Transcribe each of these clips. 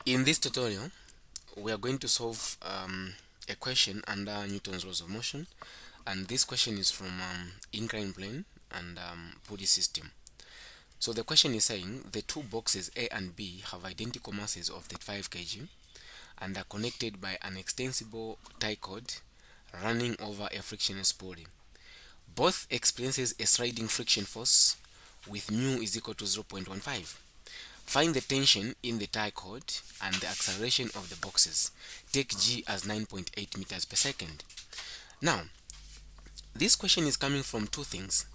In this tutorial, we are going to solve a question under Newton's laws of motion, and this question is from incline plane and Pulley system. So the question is saying the two boxes A and B have identical masses of 35 kg and are connected by an extensible tie cord running over a frictionless pulley. Both experiences a sliding friction force with mu is equal to 0.15. Find the tension in the tie cord and the acceleration of the boxes. Take g as 9.8 meters per second. Now, this question is coming from two things: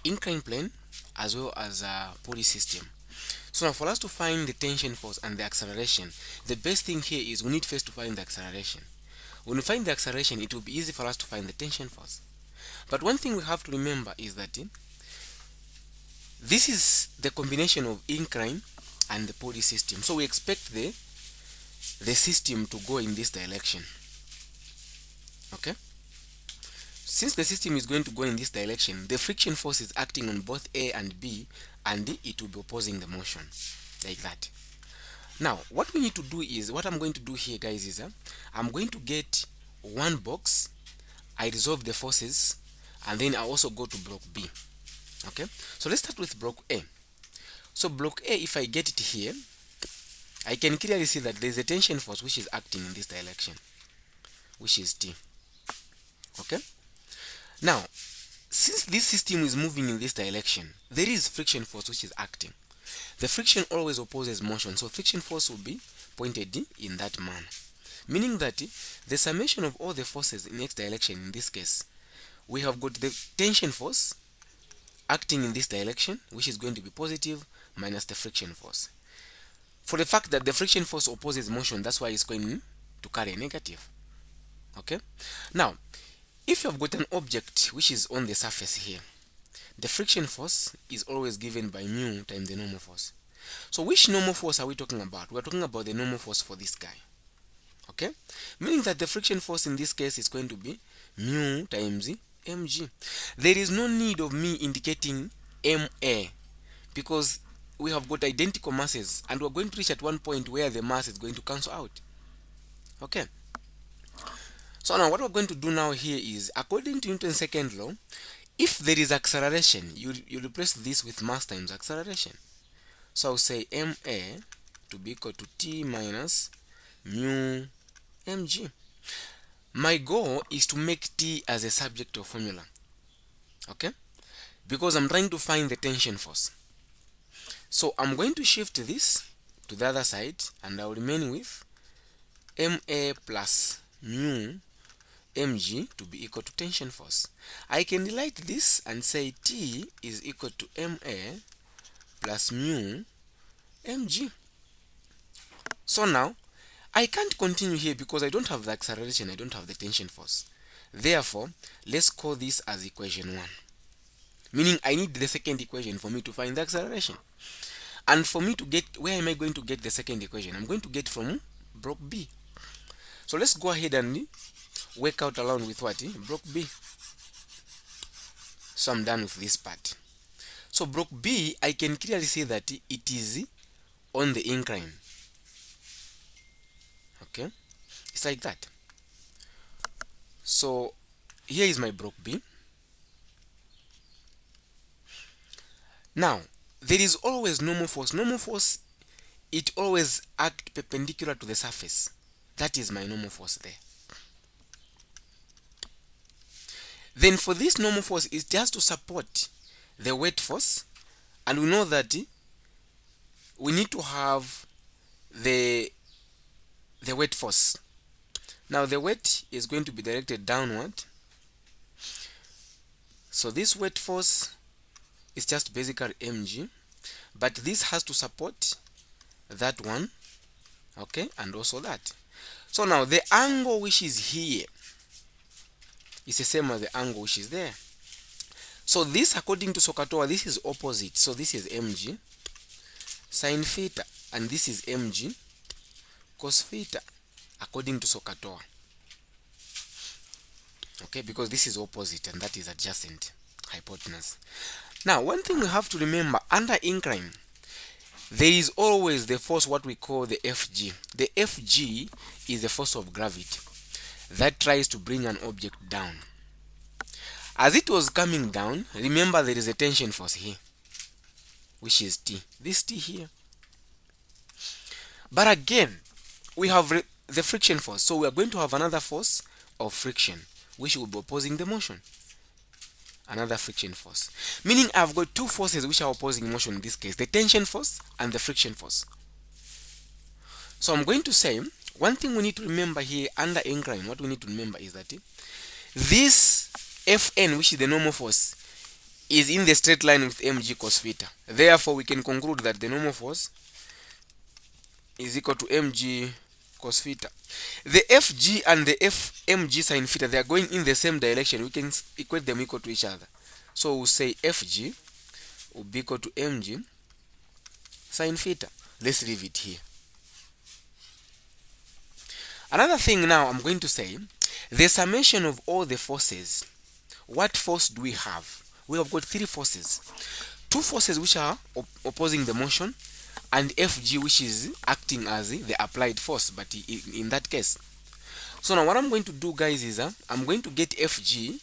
incline plane as well as a pulley system. So now, for us to find the tension force and the acceleration, the best thing here is we need first to find the acceleration. When we find the acceleration, it will be easy for us to find the tension force. But one thing we have to remember is that this is the combination of incline and the pulley system. So we expect the system to go in this direction. Okay? Since the system is going to go in this direction, the friction force is acting on both A and B, and it will be opposing the motion, like that. Now, what we need to do is, what I'm going to do here, guys, is I'm going to get one box, I resolve the forces, and then I also go to block B. Okay? So let's start with block A. So block A, if I get it here, I can clearly see that there is a tension force which is acting in this direction, which is T. Okay? Now, since this system is moving in this direction, there is friction force which is acting. The friction always opposes motion, so friction force will be pointed in that manner. Meaning that the summation of all the forces in x direction, in this case, we have got the tension force acting in this direction, which is going to be positive, minus the friction force. For the fact that the friction force opposes motion, that's why it's going to carry a negative. Okay? Now, if you have got an object which is on the surface here, the friction force is always given by mu times the normal force. So which normal force are we talking about? We're talking about the normal force for this guy. Okay? Meaning that the friction force in this case is going to be mu times mg. There is no need of me indicating ma, because we have got identical masses and we're going to reach at one point where the mass is going to cancel out. Okay? So now what we're going to do now here is, according to Newton's second law, if there is acceleration, you replace this with mass times acceleration. So I'll say ma to be equal to t minus mu mg. My goal is to make t as a subject of formula. Okay? Because I'm trying to find the tension force. So I'm going to shift this to the other side and I'll remain with ma plus mu mg to be equal to tension force. I can rewrite this and say T is equal to ma plus mu mg. So now I can't continue here because I don't have the acceleration, I don't have the tension force. Therefore, let's call this as equation 1. Meaning I need the second equation for me to find the acceleration. And for me to get, where am I going to get the second equation? I'm going to get from block B. So let's go ahead and work out along with what? Block B. So I'm done with this part. So block B, I can clearly see that it is on the incline. Okay? It's like that. So here is my block B. Now, there is always normal force. Normal force, it always acts perpendicular to the surface. That is my normal force there. Then for this normal force, it's just to support the weight force, and we know that we need to have the weight force. Now the weight is going to be directed downward, so this weight force is just basically mg, but this has to support that one, okay, and also that. So now the angle which is here is the same as the angle which is there. So this, according to SOHCAHTOA, this is opposite. So this is mg sine theta, and this is mg cos theta, according to SOHCAHTOA. Okay, because this is opposite and that is adjacent hypotenuse. Now, one thing we have to remember, under incline, there is always the force what we call the Fg. The Fg is the force of gravity that tries to bring an object down. As it was coming down, remember there is a tension force here, which is T. This T here. But again, we have the friction force. So we are going to have another force of friction, which will be opposing the motion. Another friction force. Meaning I've got two forces which are opposing motion in this case, the tension force and the friction force. So I'm going to say, one thing we need to remember here under incline, what we need to remember is that this Fn, which is the normal force, is in the straight line with mg cos theta. Therefore, we can conclude that the normal force is equal to mg cos theta. The Fg and the mg sin theta, they are going in the same direction. We can equate them equal to each other. So we'll say Fg will be equal to mg sin theta. Let's leave it here. Another thing now I'm going to say, the summation of all the forces. What force do we have? We have got three forces. Two forces which are opposing the motion, and Fg which is acting as the applied force, but in that case. So now what I'm going to do, guys, is I'm going to get Fg,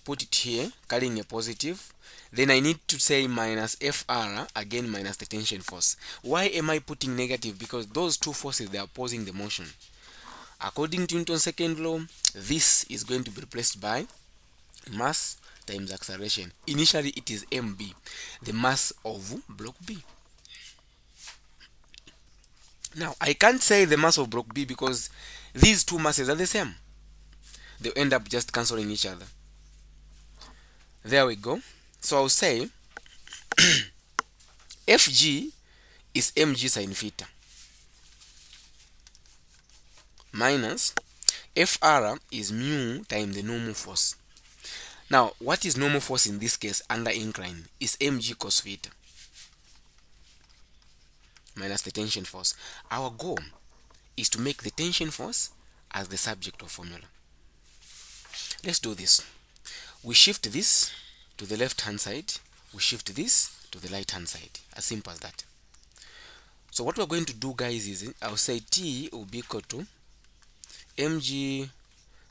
put it here, carrying a positive. Then I need to say minus Fr, again minus the tension force. Why am I putting negative? Because those two forces, they are opposing the motion. According to Newton's second law, this is going to be replaced by mass times acceleration. Initially it is mb, the mass of block B. Now I can't say the mass of block B because these two masses are the same. They end up just cancelling each other. There we go. So I'll say Fg is mg sin theta minus Fr is mu times the normal force. Now, what is normal force in this case under incline is mg cos theta minus the tension force. Our goal is to make the tension force as the subject of formula. Let's do this. We shift this to the left hand side, we shift this to the right hand side. As simple as that. So what we're going to do, guys, is I'll say T will be equal to mg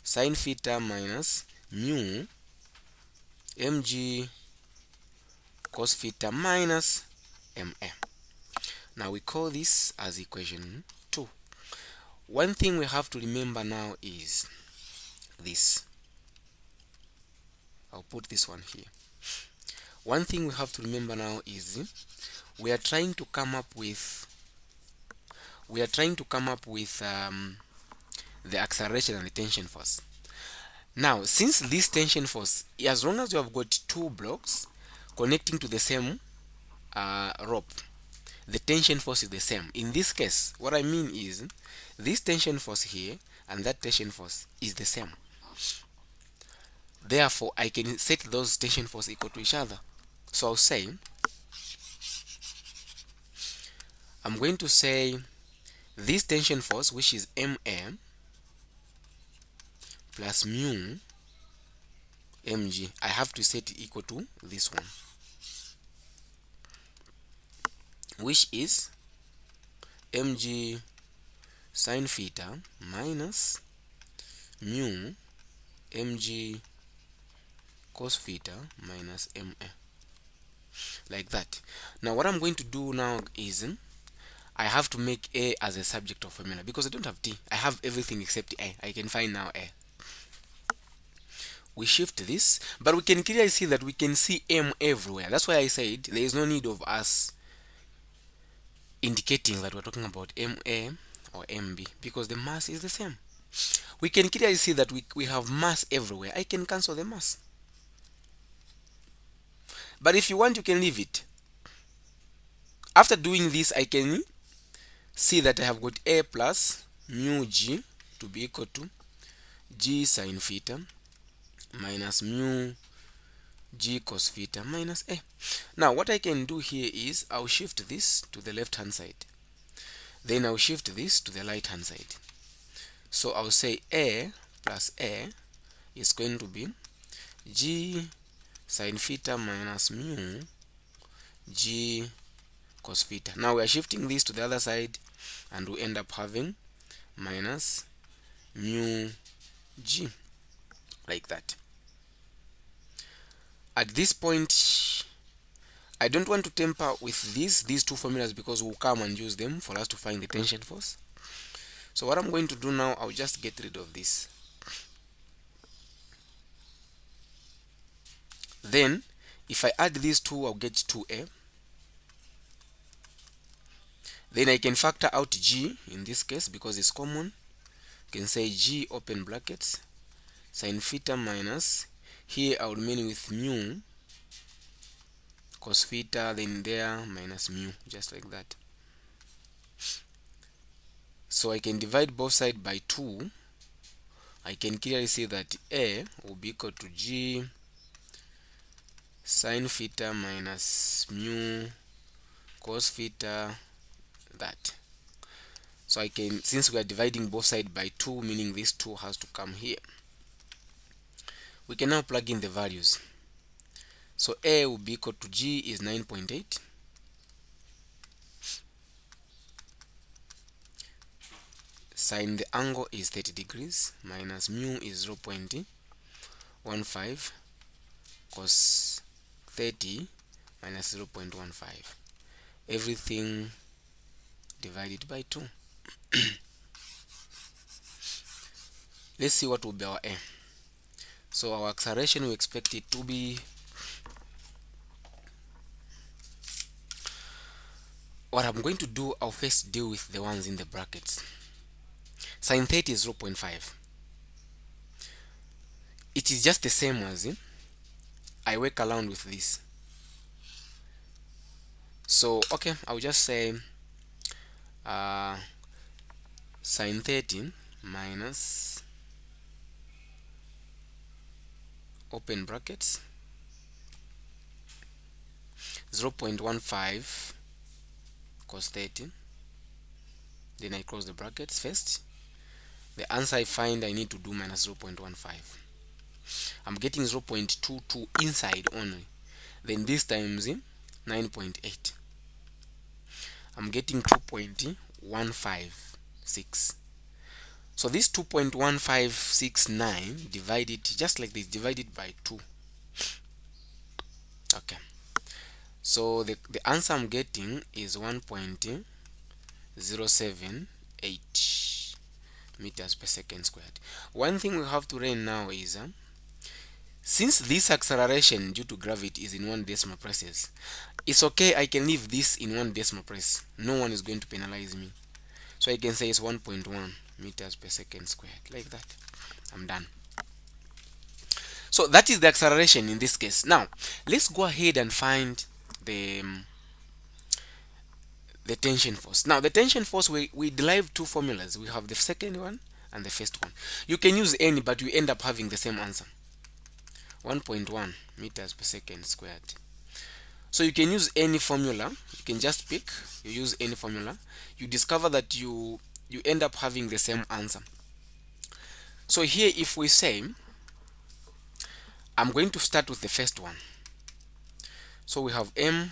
sin theta minus mu mg cos theta minus ma. Now we call this as equation 2. One thing we have to remember now is this. I'll put this one here. One thing we have to remember now is we are trying to come up with the acceleration and the tension force. Now, since this tension force, as long as you have got two blocks connecting to the same rope, the tension force is the same. In this case, what I mean is this tension force here and that tension force is the same. Therefore, I can set those tension force equal to each other. So I'll say, I'm going to say this tension force, which is ma plus mu mg, I have to set it equal to this one, which is mg sin theta minus mu mg cos theta minus ma, like that. Now what I'm going to do now is I have to make a as a subject of formula because I don't have t. I have everything except a. I can find now a. We shift this, but we can clearly see that we can see m everywhere. That's why I said there is no need of us indicating that we're talking about ma or mb because the mass is the same. We can clearly see that we have mass everywhere. I can cancel the mass. But if you want, you can leave it. After doing this, I can see that I have got a plus mu g to be equal to g sin theta minus mu g cos theta minus a. Now what I can do here is I'll shift this to the left hand side, then I'll shift this to the right hand side. So I'll say a plus a is going to be g sin theta minus mu g cos theta. Now we are shifting this to the other side and we end up having minus mu g, like that. At this point, I don't want to tamper with these two formulas because we'll come and use them for us to find the tension force. So what I'm going to do now, I'll just get rid of this. Then if I add these two, I'll get 2a. Then I can factor out g in this case because it's common. You can say g open brackets sine theta minus, here I'll remain with mu cos theta, then there minus mu, just like that. So I can divide both sides by 2. I can clearly see that a will be equal to g sine theta minus mu cos theta, that. So I can, since we are dividing both sides by 2, meaning this 2 has to come here. We can now plug in the values. So a will be equal to g is 9.8. Sine the angle is 30 degrees minus mu is 0.15 cos 30 minus 0.15. Everything divided by 2. Let's see what will be our a. So our acceleration, we expect it to be, what I'm going to do, I'll first deal with the ones in the brackets. Sine 30 is 0.5. It is just the same as I work around with this. So okay, I'll just say sine 30 minus open brackets 0.15 cos 30. Then I close the brackets first. The answer I find, I need to do minus 0.15. I'm getting 0.22 inside only. Then this times 9.8. I'm getting 2.156. So this 2.1569 divided, just like this, divided by 2. Okay. So the answer I'm getting is 1.078 meters per second squared. One thing we have to learn now is since this acceleration due to gravity is in 1 decimal places, it's okay, I can leave this in 1 decimal place. No one is going to penalize me. So I can say it's 1.1 meters per second squared, like that. I'm done. So that is the acceleration in this case. Now let's go ahead and find the tension force. Now the tension force, we derive two formulas. We have the second one and the first one. You can use any, but you end up having the same answer, 1.1 meters per second squared. So you can use any formula. You can just pick, you use any formula, you discover that you end up having the same answer. So here, if we say, I'm going to start with the first one. So we have ma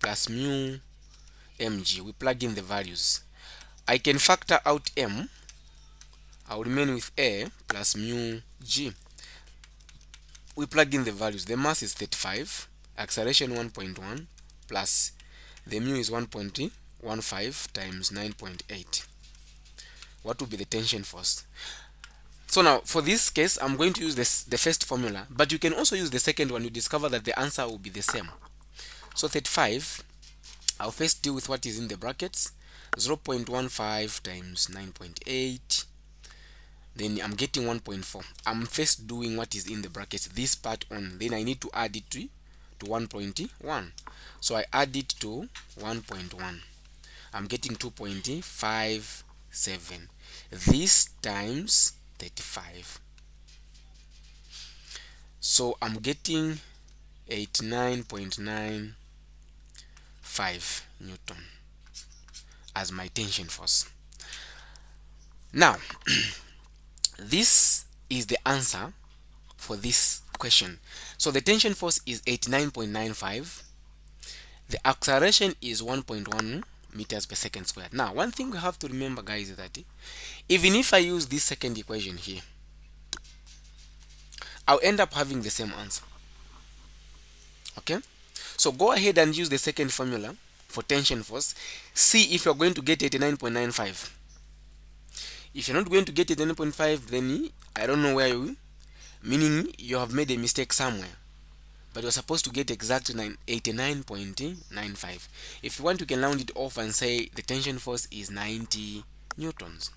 plus mu mg. We plug in the values. I can factor out m. I'll remain with a plus mu g. We plug in the values. The mass is 35, acceleration 1.1, plus the mu is 1.15 times 9.8. What will be the tension force? So now for this case, I'm going to use the first formula, but you can also use the second one. You discover that the answer will be the same. So 35, I'll first deal with what is in the brackets, 0.15 times 9.8. Then I'm getting 1.4. I'm first doing what is in the brackets, this part on. Then I need to add it to 1.1. So I add it to 1.1. I'm getting 2.57. This times 35. So I'm getting 89.95 Newton as my tension force. Now this is the answer for this question. So the tension force is 89.95. The acceleration is 1.1 meters per second squared. Now, one thing we have to remember, guys, is that even if I use this second equation here, I'll end up having the same answer. Okay? So go ahead and use the second formula for tension force. See if you're going to get 89.95. If you're not going to get 89.5, then I don't know where you, meaning you have made a mistake somewhere. But you're supposed to get exactly 89.95. If you want, you can round it off and say the tension force is 90 newtons.